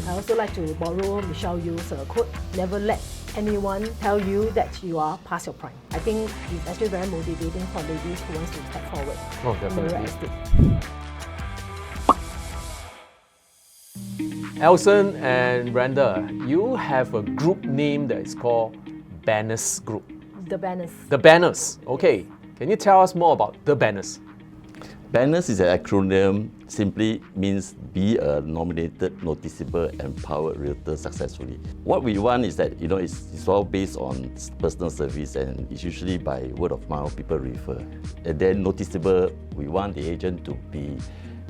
I also like to borrow Michelle Yu's quote, never let anyone tell you that you are past your prime. I think it's actually very motivating for ladies who want to step forward in the real estate. Elson and Brenda, you have a group name that is called Banners Group. The Banners. The Banners, okay. Can you tell us more about the Banners? Banners is an acronym, simply means be a nominated, noticeable, empowered realtor successfully. What we want is that, it's all based on personal service and it's usually by word of mouth, people refer. And then noticeable, we want the agent to be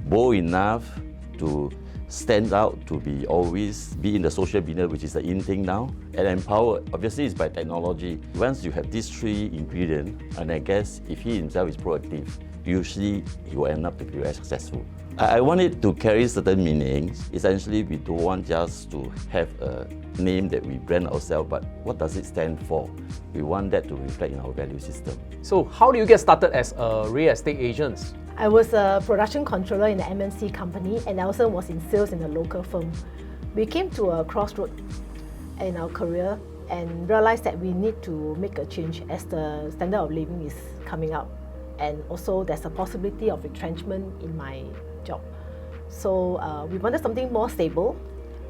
bold enough to stand out, to always be in the social media, which is the in thing now, and empowered. Obviously, it's by technology. Once you have these three ingredients, and I guess if he himself is proactive, usually he will end up to be very successful. I want it to carry certain meanings. Essentially, we don't want just to have a name that we brand ourselves, but what does it stand for? We want that to reflect in our value system. So how do you get started as a real estate agent? I was a production controller in an MNC company and Elson was in sales in a local firm. We came to a crossroad in our career and realized that we need to make a change as the standard of living is coming up. And also there's a possibility of retrenchment in my job. So we wanted something more stable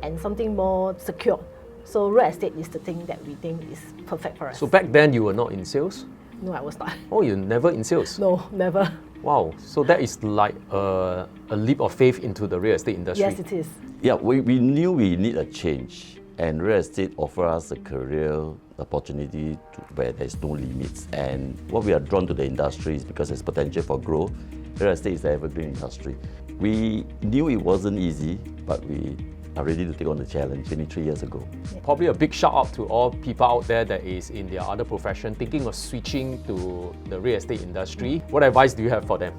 and something more secure. So real estate is the thing that we think is perfect for us. So back then you were not in sales? No, I was not. Oh, you're never in sales? No, never. Wow, so that is like a leap of faith into the real estate industry. Yes, it is. Yeah, we knew we need a change, and real estate offers us a career opportunity where there's no limits. And what we are drawn to the industry is because there's potential for growth. Real estate is the evergreen industry. We knew it wasn't easy, but we are ready to take on the challenge 23 years ago. Probably a big shout out to all people out there that is in their other profession thinking of switching to the real estate industry. What advice do you have for them?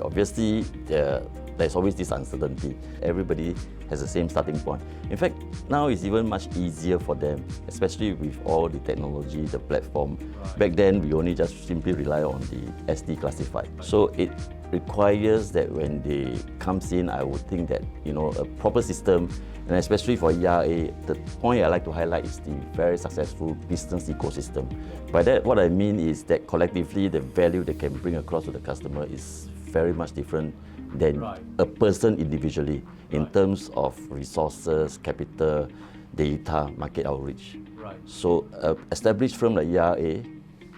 Obviously, there's always this uncertainty. Everybody has the same starting point. In fact, now it's even much easier for them, especially with all the technology, the platform. Right. Back then, we only just simply rely on the SD classified. So it requires that when they comes in, I would think that, a proper system, and especially for ERA, the point I like to highlight is the very successful business ecosystem. By that, what I mean is that collectively, the value they can bring across to the customer is very much different than a person individually in terms of resources, capital, data, market outreach. Right. So, established firm like ERA,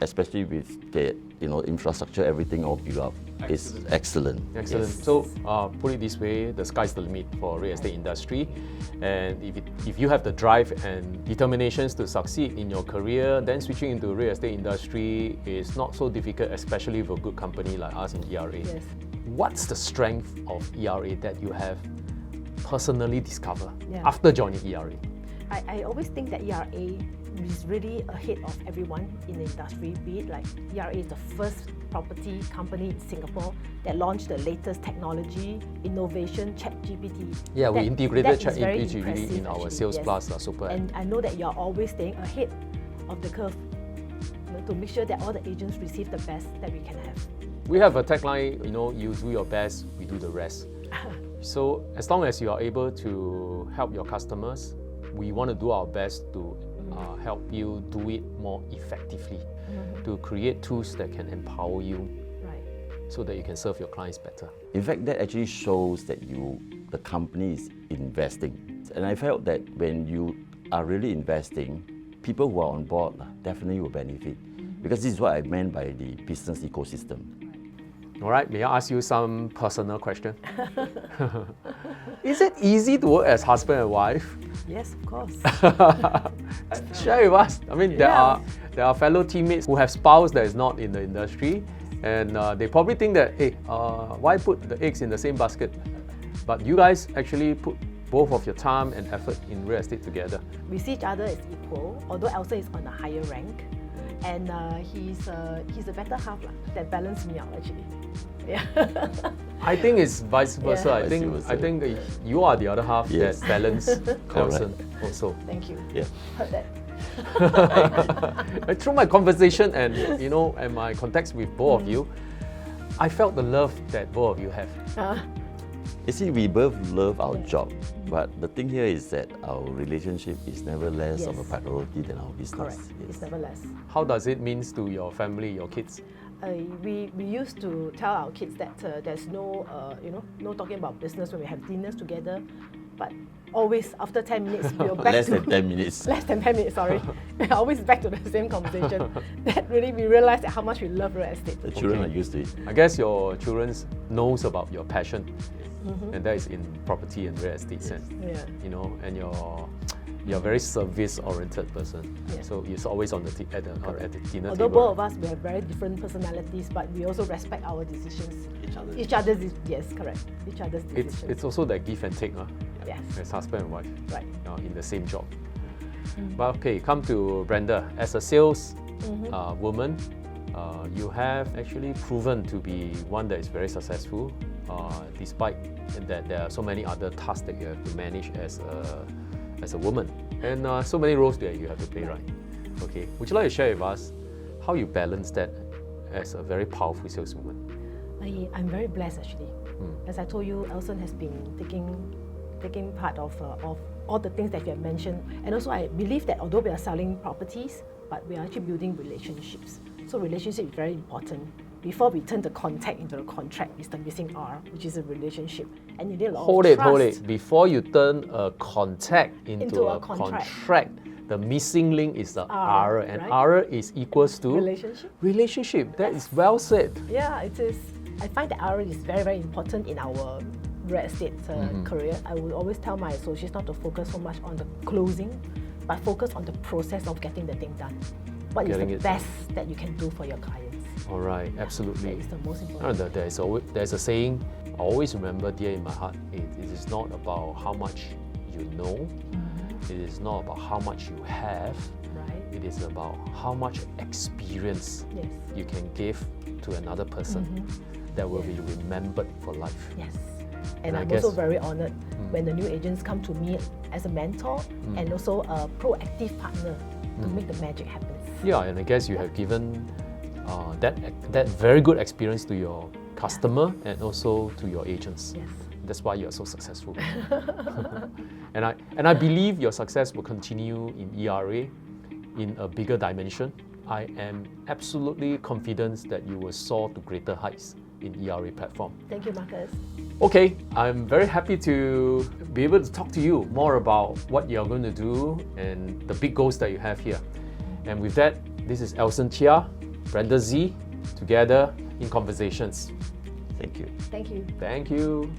especially with the infrastructure, everything all built up, is excellent. Excellent. Yes. So, put it this way, the sky's the limit for real estate industry. And if you have the drive and determinations to succeed in your career, then switching into the real estate industry is not so difficult, especially with a good company like us in ERA. Yes. What's the strength of ERA that you have personally discovered after joining ERA? I always think that ERA is really ahead of everyone in the industry, be it like ERA is the first property company in Singapore that launched the latest technology, innovation, ChatGPT. Yeah, we integrated ChatGPT in our actually, Sales Plus Super. And I know that you're always staying ahead of the curve to make sure that all the agents receive the best that we can have. We have a tagline, you do your best, we do the rest. So as long as you are able to help your customers, we want to do our best to help you do it more effectively, to create tools that can empower you so that you can serve your clients better. In fact, that actually shows that the company is investing. And I felt that when you are really investing, people who are on board definitely will benefit. Because this is what I meant by the business ecosystem. All right, may I ask you some personal question? Is it easy to work as husband and wife? Yes, of course. Share with us. I mean, there are fellow teammates who have spouse that is not in the industry, and they probably think that, hey, why put the eggs in the same basket? But you guys actually put both of your time and effort in real estate together. We see each other as equal, although Elson is on a higher rank. And he's a better half that balanced me out actually. Yeah. I think it's vice versa. Yeah. I think you are the other half that balance Elson also. Thank you. Yeah. Heard that. Through my conversation and my contacts with both of you, I felt the love that both of you have. You see, we both love our job, But the thing here is that our relationship is never less of a Yes. priority than our business. Correct. Yes. It's never less. How does it mean to your family, your kids? We used to tell our kids that there's no no talking about business when we have dinners together, but always after 10 minutes we're back Less to than 10 minutes. less than 10 minutes. Sorry, we're always back to the same conversation. That really we realized how much we love real estate. The children Okay. are used to it. I guess your children knows about your passion, and that is in property and real estate sense. Yeah. You know, and you're a very service-oriented person. Yeah. So it's always on the at the dinner Although table. both of us we have very different personalities, but we also respect our decisions. Each other. Yes, correct. Each other's decisions. It's also that give and take, Yes. as husband and wife, Right. in the same job. But okay, come to Brenda. As a sales woman, you have actually proven to be one that is very successful, despite that there are so many other tasks that you have to manage as a woman, and so many roles that you have to play, right? Okay, would you like to share with us how you balance that as a very powerful saleswoman? I'm very blessed actually. As I told you, Elson has been taking part of all the things that you have mentioned, and also I believe that although we are selling properties, but we are actually building relationships. So relationship is very important. Before we turn the contact into the contract, is the missing R, which is a relationship, and you need a lot Hold of it, trust. hold it. Before you turn a contact into a a contract. contract, the missing link is the R, and right? R is equals to Relationship. relationship. That is well said. Yeah, it is. I find that R is very, very important in our real estate career. I will always tell my associates not to focus so much on the closing, but focus on the process of getting the thing done. What is Getting the it done. best that you can do for your clients? All right, absolutely. That is the most important. There's a saying I always remember dear in my heart. It is not about how much you know. It is not about how much you have. Right? It is about how much experience Yes. you can give to another person that will be remembered for life. Yes. And And I I'm guess- also very honored when the new agents come to me as a mentor and also a proactive partner to make the magic happen. Yeah, and I guess you have given that very good experience to your customer and also to your agents. Yes. That's why you are so successful. and I believe your success will continue in ERA in a bigger dimension. I am absolutely confident that you will soar to greater heights in ERA platform. Thank you, Marcus. Okay, I'm very happy to be able to talk to you more about what you're going to do and the big goals that you have here. And with that, this is Elson Chia, Brenda Zee, together in Conversations. Thank you. Thank you. Thank you.